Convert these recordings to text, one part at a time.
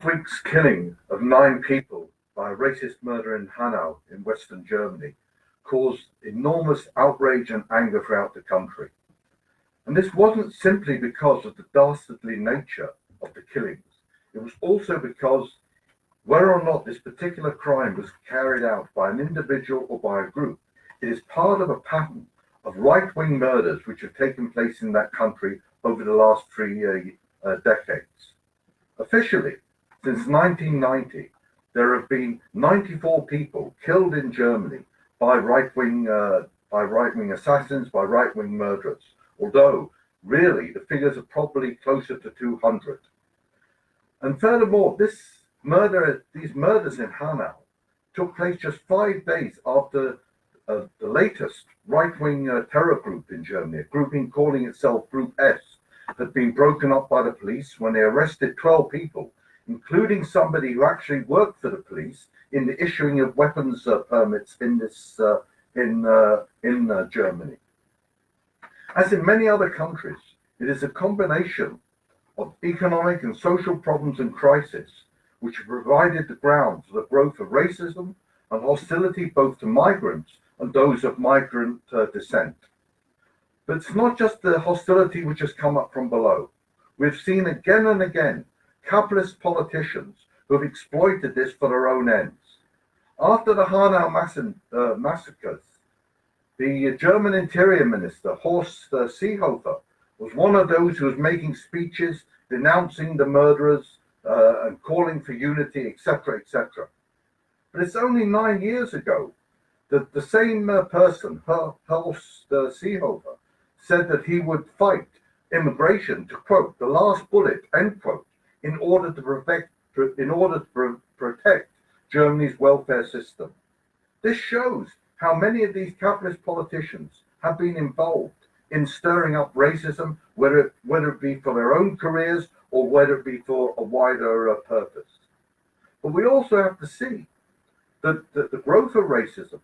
Week's killing of 9 people by a racist murder in Hanau in western Germany caused enormous outrage and anger throughout the country. And this wasn't simply because of the dastardly nature of the killings. It was also because whether or not this particular crime was carried out by an individual or by a group, it is part of a pattern of right-wing murders which have taken place in that country over the last 3 decades. Officially, since 1990, there have been 94 people killed in Germany by right-wing assassins, by right-wing murderers. Although really the figures are probably closer to 200. And furthermore, these murders in Hanau took place just 5 days after the latest right-wing terror group in Germany, a grouping calling itself Group S, had been broken up by the police when they arrested 12 people, including somebody who actually worked for the police in the issuing of weapons permits in Germany. As in many other countries, it is a combination of economic and social problems and crisis which have provided the ground for the growth of racism and hostility both to migrants and those of migrant descent. But it's not just the hostility which has come up from below. We've seen again and again capitalist politicians who have exploited this for their own ends. After the Hanau massacres, the German Interior Minister, Horst Seehofer, was one of those who was making speeches denouncing the murderers and calling for unity, etc., etc. But it's only 9 years ago that the same person, Horst Seehofer, said that he would fight immigration to, quote, the last bullet, end quote, in order to protect Germany's welfare system. This shows how many of these capitalist politicians have been involved in stirring up racism, whether it be for their own careers or whether it be for a wider purpose. But we also have to see that the growth of racism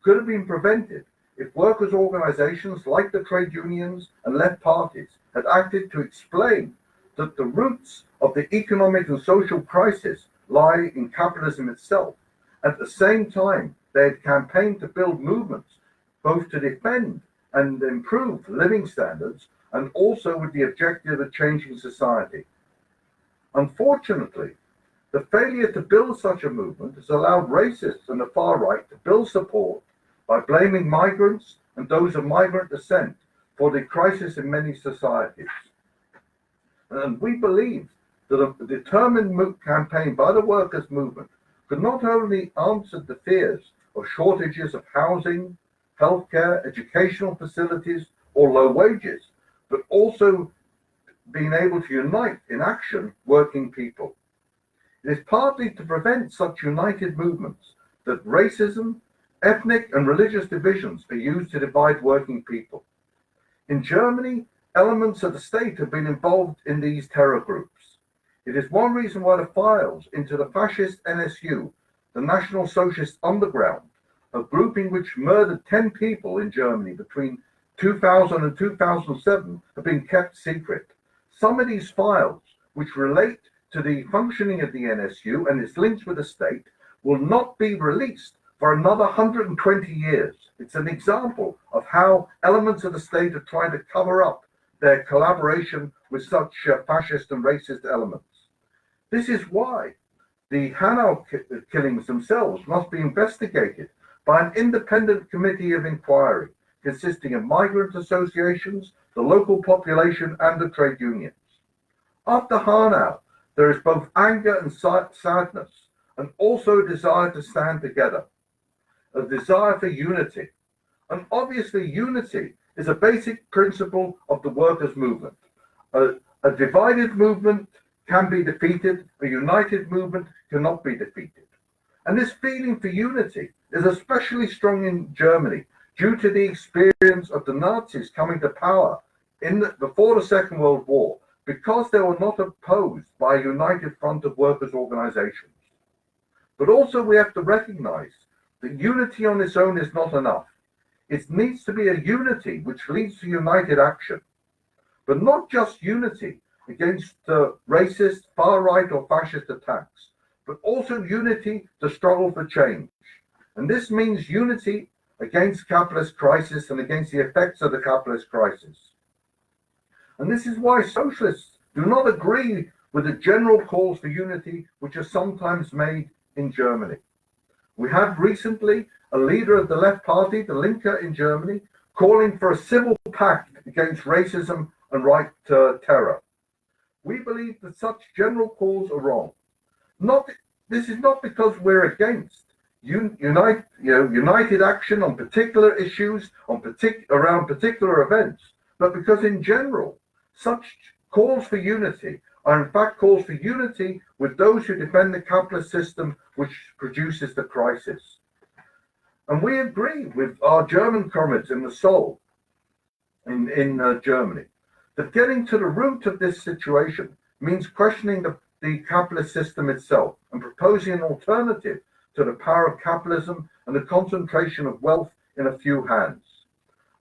could have been prevented if workers' organizations like the trade unions and left parties had acted to explain that the roots of the economic and social crisis lie in capitalism itself. At the same time, they had campaigned to build movements both to defend and improve living standards and also with the objective of changing society. Unfortunately, the failure to build such a movement has allowed racists and the far right to build support by blaming migrants and those of migrant descent for the crisis in many societies. And we believe that a determined campaign by the workers' movement could not only answer the fears of shortages of housing, healthcare, educational facilities, or low wages, but also being able to unite in action working people. It is partly to prevent such united movements that racism, ethnic and religious divisions are used to divide working people. In Germany, elements of the state have been involved in these terror groups. It is one reason why the files into the fascist NSU, the National Socialist Underground, a grouping which murdered 10 people in Germany between 2000 and 2007, have been kept secret. Some of these files, which relate to the functioning of the NSU and its links with the state, will not be released for another 120 years. It's an example of how elements of the state are trying to cover up their collaboration with such fascist and racist elements. This is why the Hanau killings themselves must be investigated by an independent committee of inquiry consisting of migrant associations, the local population, and the trade unions. After Hanau, there is both anger and sadness, and also a desire to stand together, a desire for unity. And obviously, unity is a basic principle of the workers' movement. A divided movement can be defeated, a united movement cannot be defeated. And this feeling for unity is especially strong in Germany due to the experience of the Nazis coming to power before the Second World War, because they were not opposed by a united front of workers' organizations. But also we have to recognize that unity on its own is not enough. It needs to be a unity which leads to united action. But not just unity, against racist, far-right or fascist attacks, but also unity to struggle for change. And this means unity against capitalist crisis and against the effects of the capitalist crisis. And this is why socialists do not agree with the general calls for unity which are sometimes made in Germany. We had recently a leader of the left party, the Linke in Germany, calling for a civil pact against racism and right terror. We believe that such general calls are wrong. This is not because we're against united action on particular issues, around particular events, but because in general, such calls for unity are in fact calls for unity with those who defend the capitalist system which produces the crisis. And we agree with our German comrades in the Soul in Germany that getting to the root of this situation means questioning the capitalist system itself and proposing an alternative to the power of capitalism and the concentration of wealth in a few hands.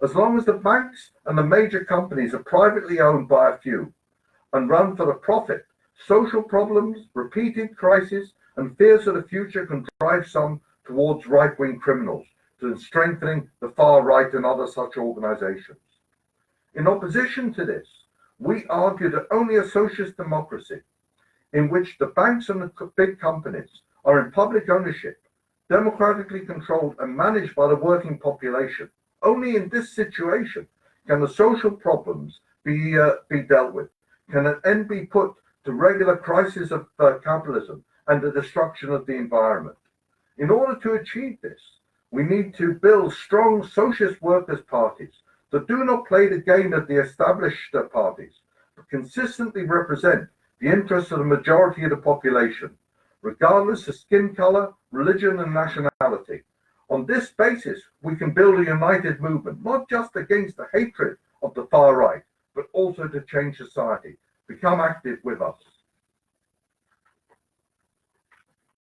As long as the banks and the major companies are privately owned by a few and run for the profit, social problems, repeated crises, and fears of the future can drive some towards right-wing criminals, to strengthening the far right and other such organizations. In opposition to this, we argue that only a socialist democracy in which the banks and the big companies are in public ownership, democratically controlled and managed by the working population, only in this situation can the social problems be dealt with, can an end be put to regular crisis of capitalism and the destruction of the environment. In order to achieve this, we need to build strong socialist workers' parties that do not play the game of the established parties, but consistently represent the interests of the majority of the population, regardless of skin color, religion, and nationality. On this basis, we can build a united movement, not just against the hatred of the far right, but also to change society. Become active with us.